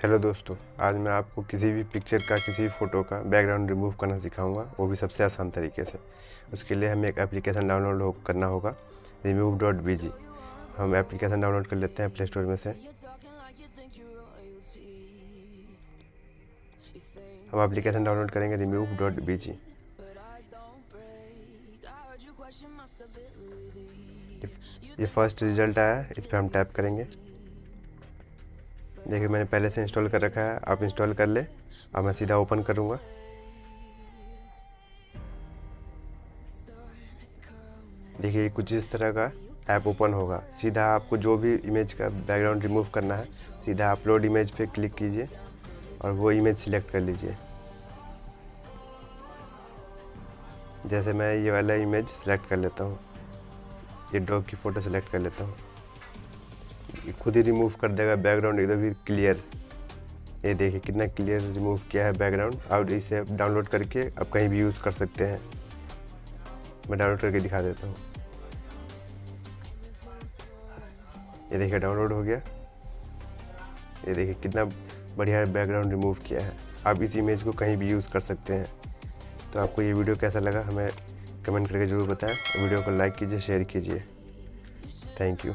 Hello दोस्तों, आज मैं आपको किसी भी पिक्चर का किसी फ़ोटो का बैकग्राउंड रिमूव करना सिखाऊंगा, वो भी सबसे आसान तरीके से। उसके लिए हमें एक एप्लीकेशन डाउनलोड करना होगा, remove.bg। हम एप्लीकेशन डाउनलोड कर लेते हैं प्ले स्टोर में से। हम एप्लीकेशन डाउनलोड करेंगे remove.bg। ये फर्स्ट रिज़ल्ट आया है, इस पर हम टैप करेंगे। देखिए मैंने पहले से इंस्टॉल कर रखा है, आप इंस्टॉल कर ले। अब मैं सीधा ओपन करूँगा। देखिए कुछ इस तरह का ऐप ओपन होगा। सीधा आपको जो भी इमेज का बैकग्राउंड रिमूव करना है, सीधा अपलोड इमेज पे क्लिक कीजिए और वो इमेज सिलेक्ट कर लीजिए। जैसे मैं ये वाला इमेज सिलेक्ट कर लेता हूँ, ये डॉग की फ़ोटो सिलेक्ट कर लेता हूँ। ये खुद ही रिमूव कर देगा बैकग्राउंड एकदम भी क्लियर। ये देखिए कितना क्लियर रिमूव किया है बैकग्राउंड। और इसे डाउनलोड करके आप कहीं भी यूज़ कर सकते हैं। मैं डाउनलोड करके दिखा देता हूँ। ये देखिए डाउनलोड हो गया। ये देखिए कितना बढ़िया बैकग्राउंड रिमूव किया है। आप इस इमेज को कहीं भी यूज़ कर सकते हैं। तो आपको ये वीडियो कैसा लगा हमें कमेंट करके ज़रूर बताएं। वीडियो को लाइक कीजिए, शेयर कीजिए। Thank you.